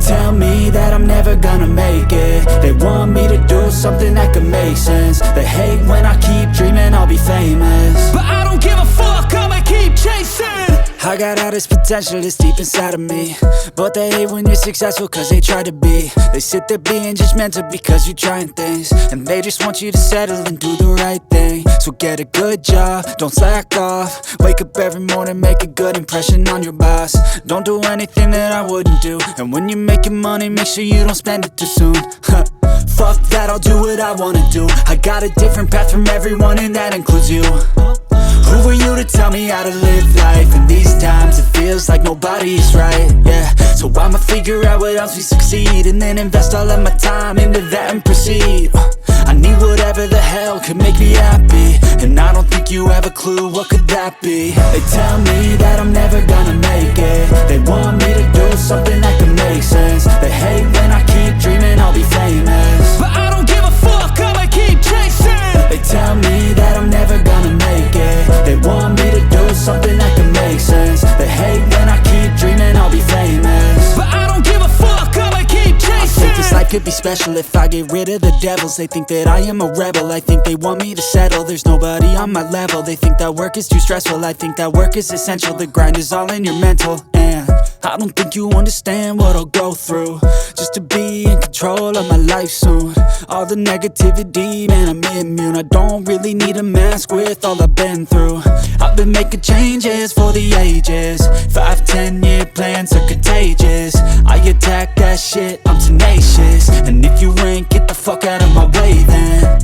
tell me that I'm never gonna make it. They want me to do something that could make sense. They hate when I keep dreaming I'll be famous, but I don't give a fuck, I'ma keep chasing. I got all this potential that's deep inside of me, but they hate when you're successful cause they try to be. They sit there being judgmental because you're trying things, and they just want you to settle and do the right thing. So get a good job, don't slack off. Wake up every morning, make a good impression on your boss. Don't do anything that I wouldn't do, and when you're making money, make sure you don't spend it too soon. Fuck that, I'll do what I wanna do. I got a different path from everyone, and that includes you. Who are you to tell me how to live life? In these times it feels like nobody's right, yeah. So I'ma figure out what else we succeed, and then invest all of my time into that and proceed. I need whatever the hell could make me happy, and I don't think you have a clue what could that be. They tell me that I'm never gonna make it. They want me to do something that could make sense. They hate when I keep dreaming I'll be famous, but I don't give a fuck, I'ma keep chasing. They tell me that I'm never gonna make it. They want me to do something that can make sense. They hate when I keep dreaming I'll be famous, but I don't give a fuck, I'ma keep chasing. I think this life could be special if I get rid of the devils. They think that I am a rebel, I think they want me to settle. There's nobody on my level. They think that work is too stressful, I think that work is essential. The grind is all in your mental, and I don't think you understand what I'll go through just to be in control of my life soon. All the negativity, man, I'm immune. I don't really need a mask with all I've been through. I've been making changes for the ages. 5-10 year plans are contagious. I attack that shit, I'm tenacious. And if you ain't, get the fuck out of my way then.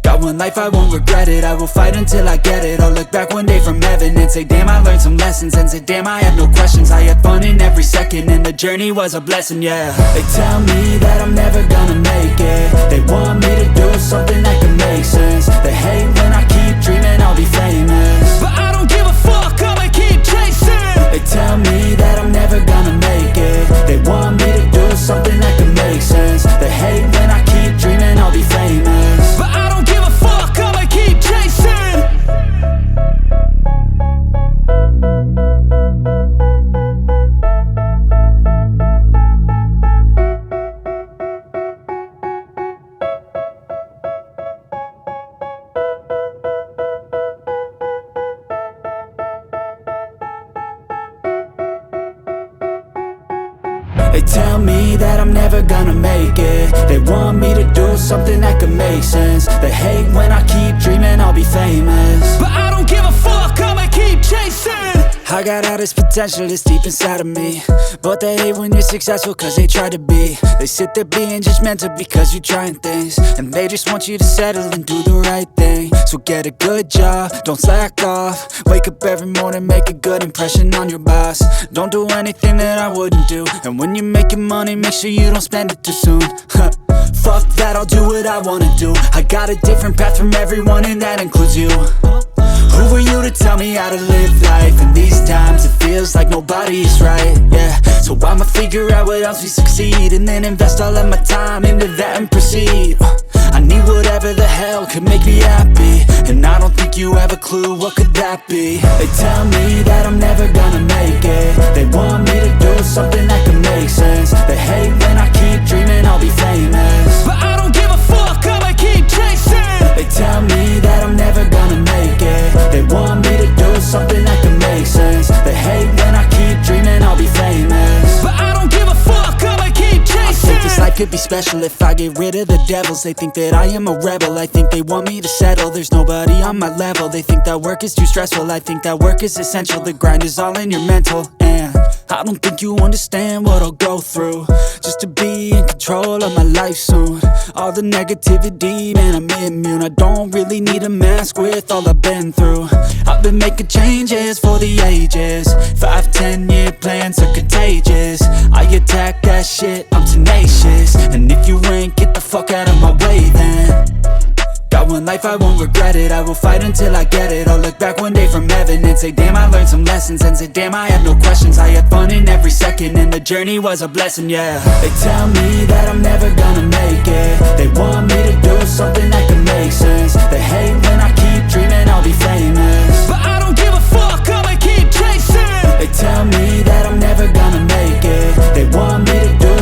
Got one life, I won't regret it. I will fight until I get it. I'll look back one day from heaven and say, damn, I learned some lessons. And say, damn, I had no questions. I had fun in every second, and the journey was a blessing, yeah. They tell me that I'm never gonna make it. They want me to do something that can make sense. They hate when I keep dreaming I'll be famous, but I don't give a fuck, I'ma keep chasing. They tell me that I'm never gonna make it. They want me to do something that can make sense. They hate when I keep dreaming I'll be famous, but I don't give a fuck, I'ma keep chasing. They tell me that I'm never gonna make it. They want me to do something that could make sense. They hate when I keep dreaming I'll be famous, but I don't give a fuck, I'ma keep chasing. I got all this potential that's deep inside of me, but they hate when you're successful cause they try to be. They sit there being judgmental because you're trying things, and they just want you to settle and do the right thing. So get a good job, don't slack off. Wake up every morning, make a good impression on your boss. Don't do anything that I wouldn't do, and when you're making money, make sure you don't spend it too soon. Fuck that, I'll do what I wanna do. I got a different path from everyone, and that includes you. Who are you to tell me how to live life? In these times it feels like nobody's right, yeah. So I'ma figure out what else we succeed, and then invest all of my time into that and proceed. I need whatever the hell could make me happy, and I don't think you have a clue what could that be. They tell me that I'm never gonna make it. They want me to do something that can make sense. They hate when I keep dreaming I'll be famous, but I don't give a fuck, I'ma keep chasing. They tell me that I'm never gonna make it. They want me to do something that can make sense. They hate when I keep dreaming I'll be famous, but I don't give a fuck, I'ma keep chasing. I think this life could be special if I get rid of the devils. They think that I am a rebel, I think they want me to settle. There's nobody on my level. They think that work is too stressful, I think that work is essential. The grind is all in your mental, and I don't think you understand what I'll go through just to be in control of my life soon. All the negativity, man, I'm immune. I don't really need a mask with all I've been through. I've been making changes for the ages. 5-10 year plans are contagious. I attack that shit, I'm tenacious. And if you ain't, get the fuck out of my way then. Got one life, I won't regret it. I will fight until I get it. I'll look back one day from heaven and say, damn, I learned some lessons. And say, damn, I had no questions. I had fun in every second, and the journey was a blessing, yeah. They tell me that I'm never gonna make it. They want me to do something that can make sense. They hate when I keep dreaming I'll be famous, but I don't give a fuck, I'ma keep chasing. They tell me that I'm never gonna make it. They want me to do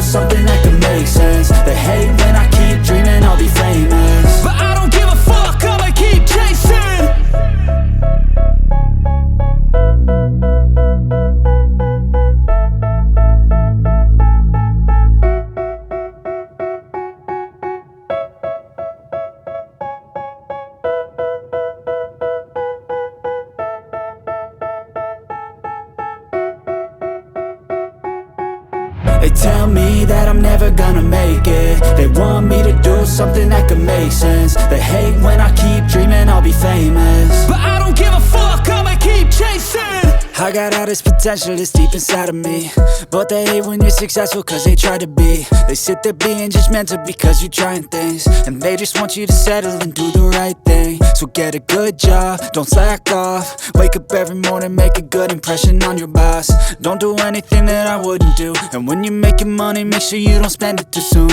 gonna make it. They want me to do something that could make sense. They hate when I keep dreaming I'll be famous, but I don't give a fuck, I'ma keep chasing. I got all this potential that's deep inside of me, but they hate when you're successful cause they try to be. They sit there being judgmental because you're trying things, and they just want you to settle and do the right thing. So get a good job, don't slack off. Wake up every morning, make a good impression on your boss. Don't do anything that I wouldn't do, and when you're making money, make sure you don't spend it too soon.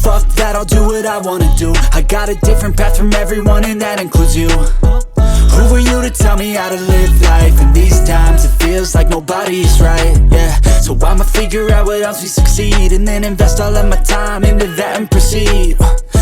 Fuck that, I'll do what I wanna do. I got a different path from everyone, and that includes you. Who are you to tell me how to live life? In these times it feels like nobody's right, yeah. So I'ma figure out what else we succeed, and then invest all of my time into that and proceed.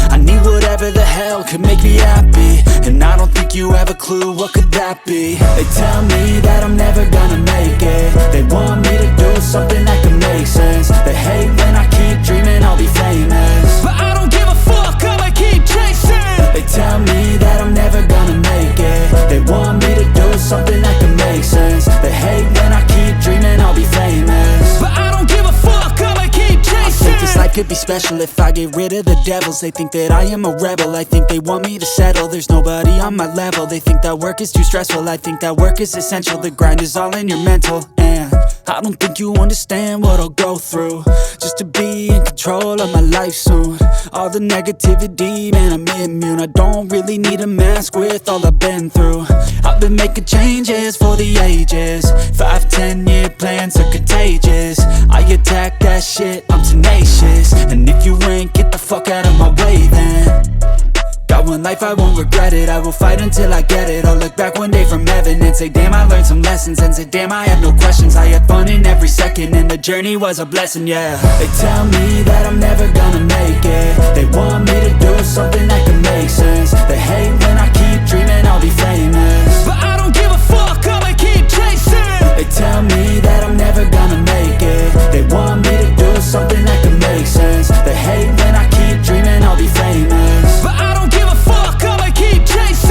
I need whatever the hell could make me happy, and I don't think you have a clue what could that be. They tell me that I'm never gonna make it. They want me to do something that could make sense. They hate when I keep dreaming I'll be famous, but I don't give a fuck, I'ma keep chasing. They tell me that I'm never gonna make it. They want me to do something that can make sense. They hate when I keep dreaming I'll be famous, but I don't give a fuck, I'ma keep chasing. I think this life could be special if I get rid of the devils. They think that I am a rebel, I think they want me to settle. There's nobody on my level. They think that work is too stressful, I think that work is essential. The grind is all in your mental, and I don't think you understand what I'll go through just to be in control of my life soon. All the negativity, man, I'm immune. I don't really need a mask with all I've been through. I've been making changes for the ages. 5-10 year plans are contagious. I attack that shit, I'm tenacious. And if you ain't, get the fuck out of my way then. Got one life, I won't regret it. I will fight until I get it. I'll look back one day from heaven and say, damn, I learned some lessons. And say, damn, I had no questions. I had fun in every second, and the journey was a blessing, yeah. They tell me that I'm never gonna make it. They want me to do something that can make sense. They hate when I keep dreaming I'll be famous, but I don't give a fuck, I'ma keep chasing. They tell me that I'm never gonna make it. They want me to do something that can make sense. They hate when I keep dreaming I'll be famous, but I don't give a fuck, I'ma keep chasing.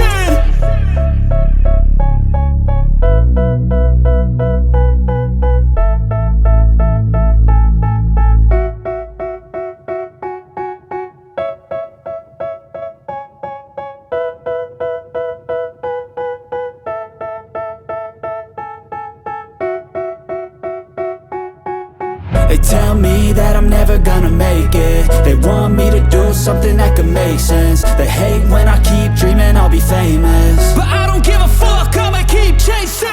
They tell me that I'm never gonna make it. They want me to do something that can make sense. They hate when I keep dreaming I'll be famous, but I don't give a fuck, I'ma keep chasing.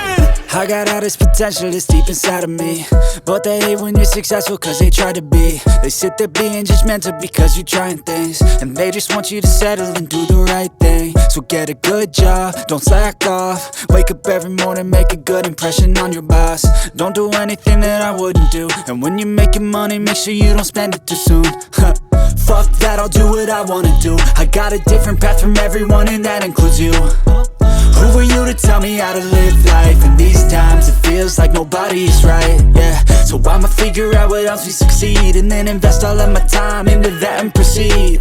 I got all this potential that's deep inside of me, but they hate when you're successful cause they try to be. They sit there being judgmental because you're trying things, and they just want you to settle and do the right thing. So get a good job, don't slack off. Wake up every morning, make a good impression on your boss. Don't do anything that I wouldn't do, and when you're making money, make sure you don't spend it too soon. Fuck that, I'll do what I wanna do. I got a different path from everyone, and that includes you. Who are you to tell me how to live life? In these times it feels like nobody's right, yeah. So I'ma figure out what else we succeed, and then invest all of my time into that and proceed.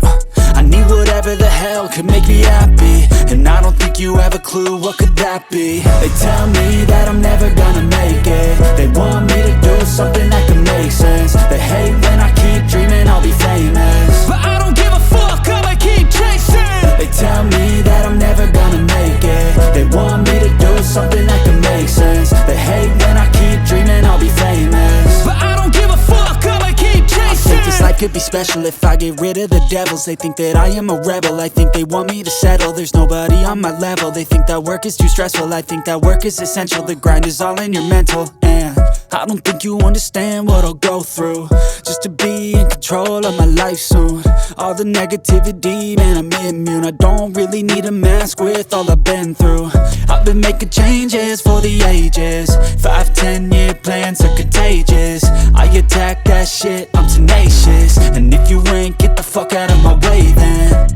I need whatever the hell could make me happy, and I don't think you have a clue what could that be. They tell me that I'm never gonna make it. They want me to do something that can make sense. They hate when I keep dreaming I'll be famous, but I don't give a fuck, I'ma keep chasing. They tell me that I'm never gonna make it. They want me to do something that can make sense. They hate when I keep dreaming I'll be famous, but I don't give a fuck, I'ma keep chasing. I think this life could be special if I get rid of the devils. They think that I am a rebel, I think they want me to settle. There's nobody on my level. They think that work is too stressful, I think that work is essential. The grind is all in your mental, and I don't think you understand what I'll go through just to be in control of my life soon. All the negativity, man, I'm immune. I don't really need a mask with all I've been through. I've been making changes for the ages. 5-10 year plans are contagious. I attack that shit, I'm tenacious. And if you ain't, get the fuck out of my way then.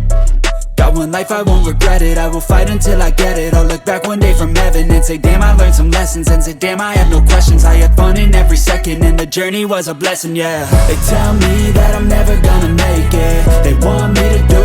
Got one life, I won't regret it. I will fight until I get it. I'll look back one day from heaven and say, damn, I learned some lessons. And say, damn, I had no questions. I had fun in every second, and the journey was a blessing, yeah. They tell me that I'm never gonna make it. They want me to do